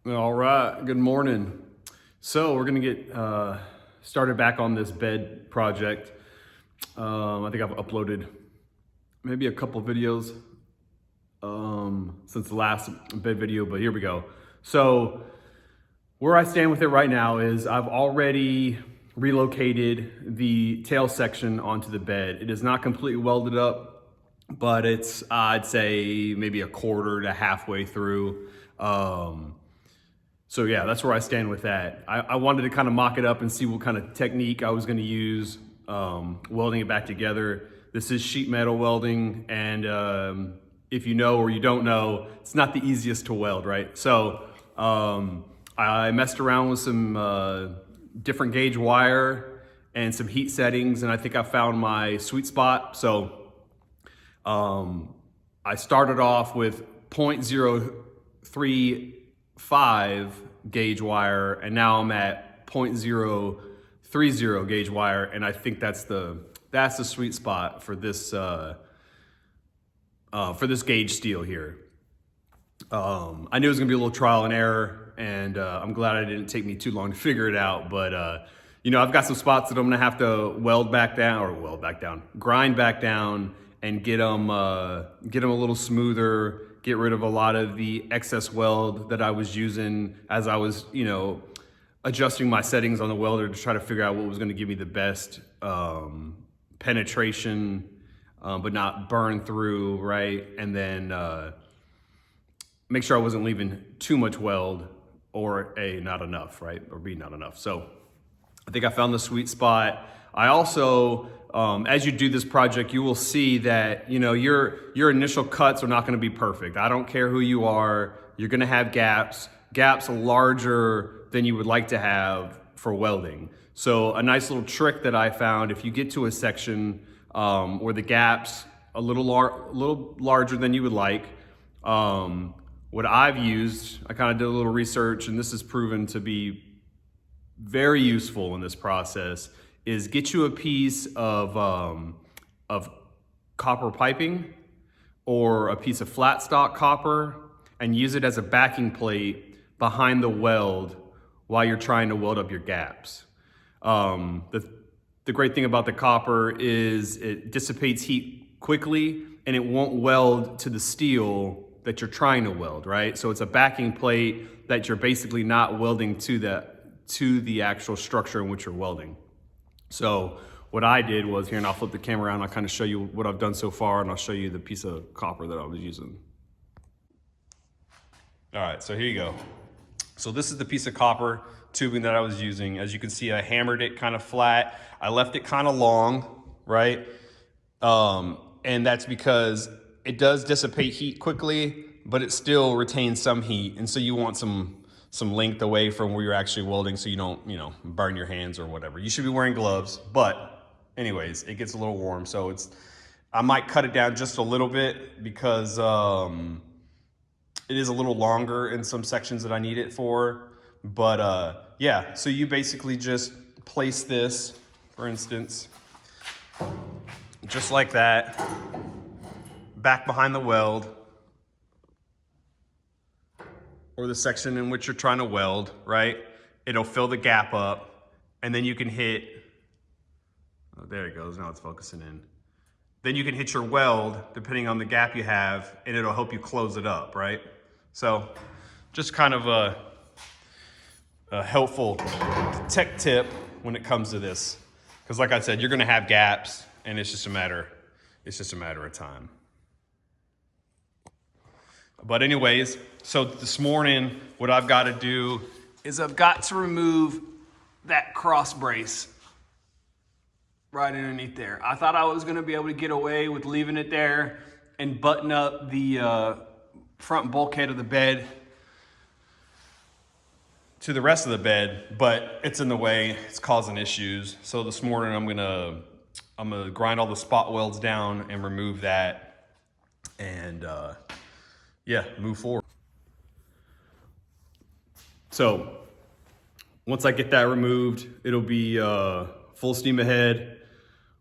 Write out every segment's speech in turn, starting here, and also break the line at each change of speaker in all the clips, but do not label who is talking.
All right, good morning. So we're gonna get started back on this bed project. I think I've uploaded maybe a couple videos since the last bed video, but here we go. So where I stand with it right now is I've already relocated the tail section onto the bed. It is not completely welded up, but it's I'd say maybe a quarter to halfway through. So yeah, that's where I stand with that. I wanted to kind of mock it up and see what kind of technique I was going to use welding it back together. This is sheet metal welding, and if you know or you don't know, it's not the easiest to weld, right? So I messed around with some different gauge wire and some heat settings, and I think I found my sweet spot. So I started off with 0.035 gauge wire, and now I'm at 0.030 gauge wire, and I think that's the sweet spot for this gauge steel here. I knew it was gonna be a little trial and error, and I'm glad it didn't take me too long to figure it out. But you know, I've got some spots that I'm gonna have to grind back down, and get them a little smoother. Get rid of a lot of the excess weld that I was using as I was, you know, adjusting my settings on the welder to try to figure out what was going to give me the best penetration, but not burn through, right? And then make sure I wasn't leaving too much weld, or A, not enough, right? Or B, not enough. So I think I found the sweet spot. I also, as you do this project, you will see that, you know, your initial cuts are not going to be perfect. I don't care who you are. You're going to have gaps larger than you would like to have for welding. So a nice little trick that I found, if you get to a section where the gap's a little larger than you would like, what I've used, I kind of did a little research, and this has proven to be very useful in this process, is get you a piece of copper piping or a piece of flat stock copper and use it as a backing plate behind the weld while you're trying to weld up your gaps. The great thing about the copper is it dissipates heat quickly, and it won't weld to the steel that you're trying to weld, right? So it's a backing plate that you're basically not welding to the actual structure in which you're welding. So what I did was, here, and I'll flip the camera around, I'll kind of show you what I've done so far, and I'll show you the piece of copper that I was using. All right, so here you go. So this is the piece of copper tubing that I was using. As you can see, I hammered it kind of flat. I left it kind of long, right? And that's because it does dissipate heat quickly, but it still retains some heat. And so you want some length away from where you're actually welding, so you don't, you know, burn your hands or whatever. You should be wearing gloves, but anyways, it gets a little warm. So I might cut it down just a little bit because it is a little longer in some sections that I need it for. But yeah, so you basically just place this, for instance, just like that, back behind the weld, or the section in which you're trying to weld, right? It'll fill the gap up, and then you can hit, oh, there it goes, now it's focusing in. Then you can hit your weld, depending on the gap you have, and it'll help you close it up, right? So just kind of a helpful tech tip when it comes to this. Because like I said, you're gonna have gaps, and it's just a matter of time. But anyways, so this morning, what I've got to do is I've got to remove that cross brace right underneath there. I thought I was going to be able to get away with leaving it there and button up the front bulkhead of the bed to the rest of the bed, but it's in the way. It's causing issues. So this morning, I'm gonna grind all the spot welds down and remove that, and yeah, move forward. So once I get that removed, it'll be full steam ahead.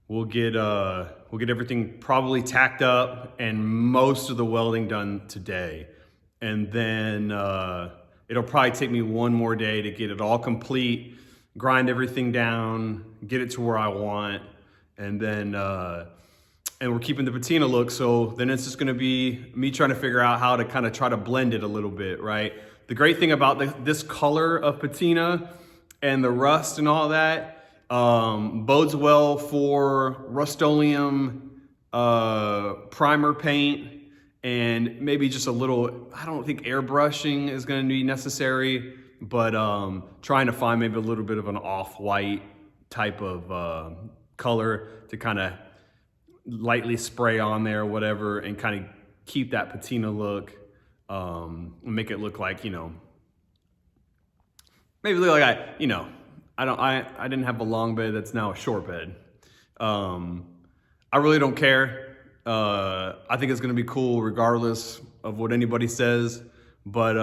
We'll get everything probably tacked up and most of the welding done today. And then it'll probably take me one more day to get it all complete, grind everything down, get it to where I want, and then and we're keeping the patina look. So then it's just gonna be me trying to figure out how to kind of try to blend it a little bit, right? The great thing about this color of patina and the rust and all that bodes well for Rust-Oleum primer paint, and maybe just a little, I don't think airbrushing is gonna be necessary, but trying to find maybe a little bit of an off-white type of color to kind of lightly spray on there or whatever, and kind of keep that patina look, make it look like, maybe look like I didn't have a long bed that's now a short bed. I really don't care. I think it's gonna be cool regardless of what anybody says. But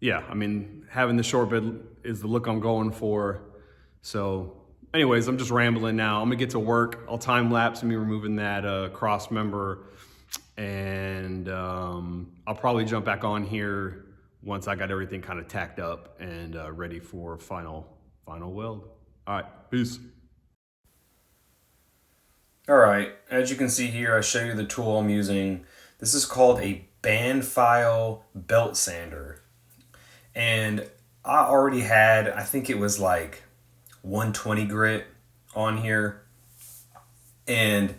yeah, I mean, having the short bed is the look I'm going for. So anyways, I'm just rambling now. I'm gonna get to work. I'll time lapse me removing that cross member, and I'll probably jump back on here once I got everything kind of tacked up and ready for final weld. All right, peace. All right, as you can see here, I show you the tool I'm using. This is called a band file belt sander. And I already had, I think it was like 120 grit on here. And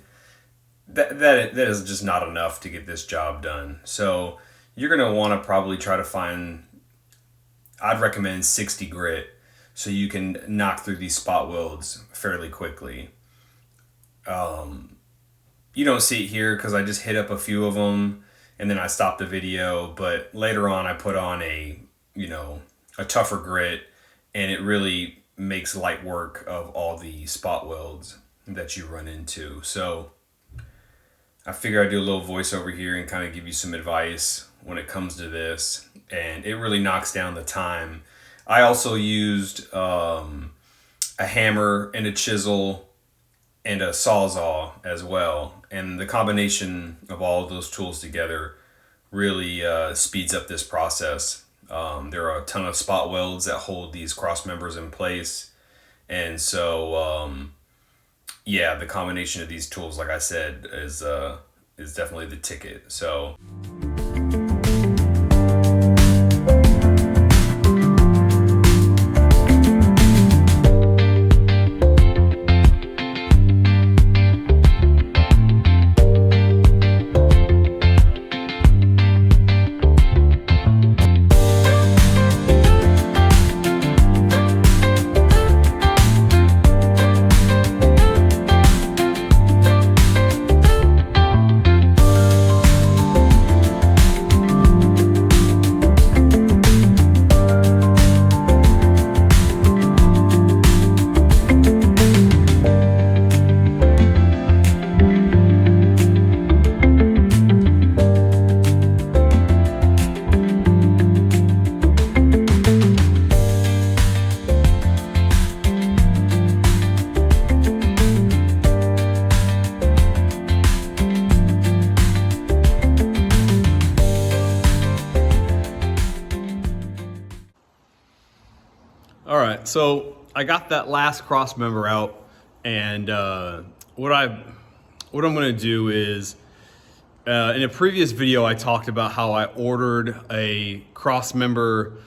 that is just not enough to get this job done. So you're gonna wanna probably try to find, I'd recommend 60 grit so you can knock through these spot welds fairly quickly. You don't see it here because I just hit up a few of them and then I stopped the video, but later on I put on a tougher grit, and it really makes light work of all the spot welds that you run into. So I figure I'd do a little voiceover here and kind of give you some advice when it comes to this, and it really knocks down the time. I also used a hammer and a chisel and a Sawzall as well. And the combination of all of those tools together really speeds up this process. There are a ton of spot welds that hold these cross members in place. And so, yeah, the combination of these tools, like I said, is definitely the ticket. So all right, so I got that last cross member out, and what I'm gonna do is, in a previous video I talked about how I ordered a cross member,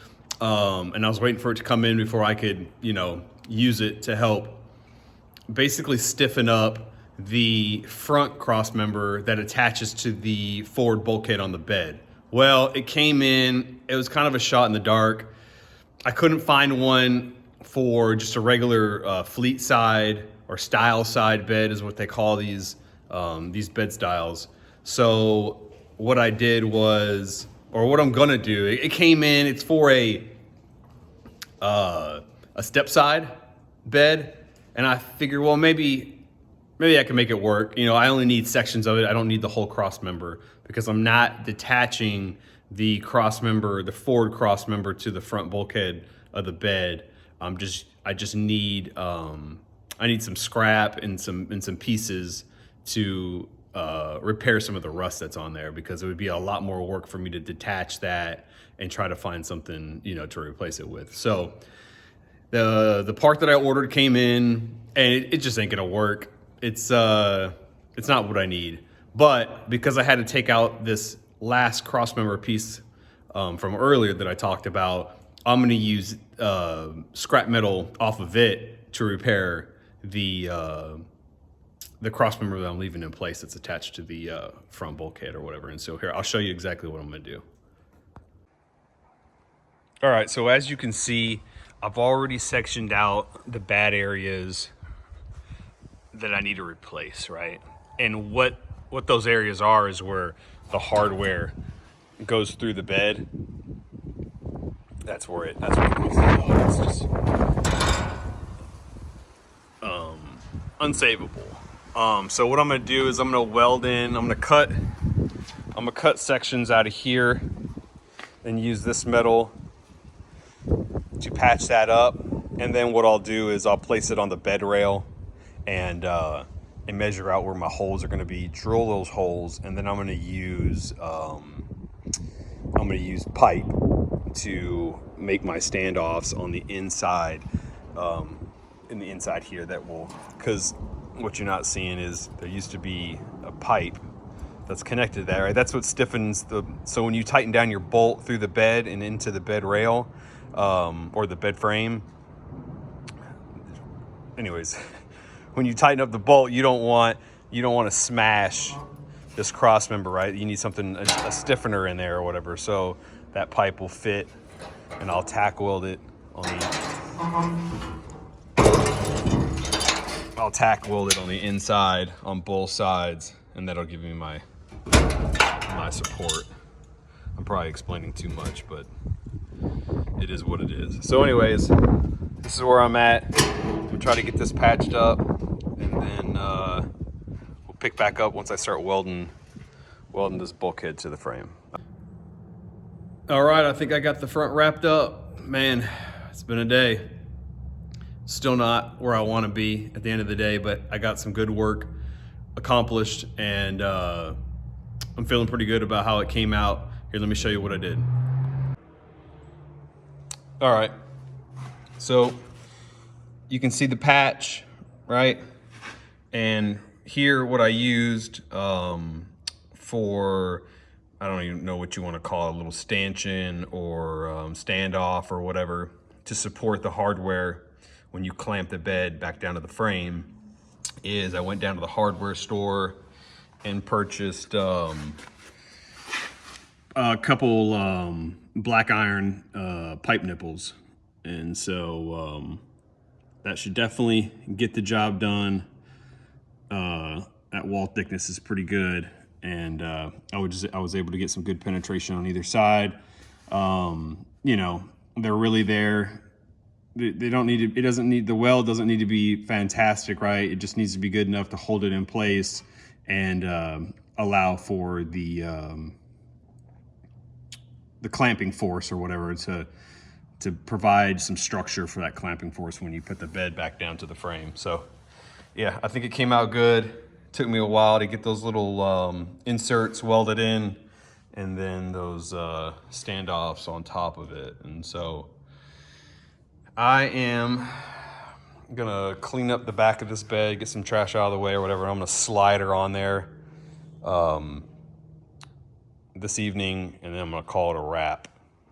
and I was waiting for it to come in before I could, use it to help basically stiffen up the front cross member that attaches to the forward bulkhead on the bed. Well, it came in, it was kind of a shot in the dark. I couldn't find one for just a regular fleet side or style side bed is what they call these bed styles. So what I did was, or what I'm gonna do, it came in, it's for a step side bed, and I figured, well, maybe I can make it work. I only need sections of it. I don't need the whole cross member because I'm not detaching the cross member, the forward cross member, to the front bulkhead of the bed. I just need I need some scrap and some pieces to repair some of the rust that's on there, because it would be a lot more work for me to detach that and try to find something, you know, to replace it with. So the part that I ordered came in, and it just ain't gonna work. It's not what I need. But because I had to take out this last crossmember piece from earlier that I talked about, I'm gonna use scrap metal off of it to repair the crossmember that I'm leaving in place that's attached to the front bulkhead or whatever. And so here, I'll show you exactly what I'm gonna do. All right, so as you can see, I've already sectioned out the bad areas that I need to replace, right? And what those areas are is where the hardware goes through the bed. That's where it goes. It's just unsavable. So what I'm gonna do is I'm gonna weld in, I'm gonna cut sections out of here and use this metal to patch that up. And then what I'll do is I'll place it on the bed rail and measure out where my holes are going to be, drill those holes, and then I'm going to use pipe to make my standoffs on the inside, in the inside here. That will, because what you're not seeing is there used to be a pipe that's connected to that, right? That's what stiffens so when you tighten down your bolt through the bed and into the bed rail, or the bed frame, anyways, when you tighten up the bolt, you don't want to smash this cross member, right? You need something, a stiffener in there or whatever, so that pipe will fit, and I'll tack weld it on the inside on both sides, and that'll give me my support. I'm probably explaining too much, but it is what it is. So anyways, this is where I'm at. We'll try to get this patched up, and then we'll pick back up once I start welding this bulkhead to the frame. All right, I think I got the front wrapped up. Man, it's been a day. Still not where I want to be at the end of the day, but I got some good work accomplished, and I'm feeling pretty good about how it came out. Here, let me show you what I did. All right, so you can see the patch, right? And here what I used for, I don't even know what you want to call it, a little stanchion or standoff or whatever, to support the hardware when you clamp the bed back down to the frame, is I went down to the hardware store and purchased a couple black iron pipe nipples. And so that should definitely get the job done. That wall thickness is pretty good, and I was able to get some good penetration on either side. You know, they're really there. They don't need to, the weld doesn't need to be fantastic, right? It just needs to be good enough to hold it in place and allow for the clamping force or whatever to provide some structure for that clamping force when you put the bed back down to the frame. So yeah, I think it came out good. Took me a while to get those little inserts welded in, and then those standoffs on top of it. And so I am gonna clean up the back of this bed, get some trash out of the way or whatever. I'm gonna slide her on there this evening, and then I'm gonna call it a wrap.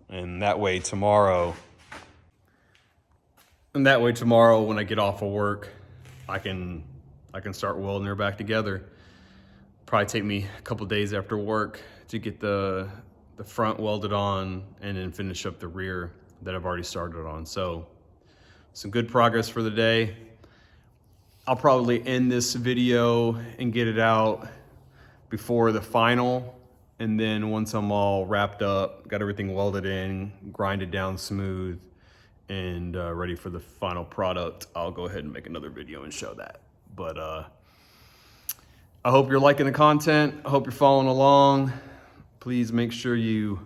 And that way tomorrow when I get off of work, I can start welding her back together. Probably take me a couple days after work to get the front welded on and then finish up the rear that I've already started on. So some good progress for the day. I'll probably end this video and get it out before the final. And then once I'm all wrapped up, got everything welded in, grinded down smooth, and ready for the final product, I'll go ahead and make another video and show that. But I hope you're liking the content. I hope you're following along. Please make sure you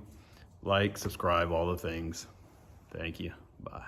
like, subscribe, all the things. Thank you. Bye.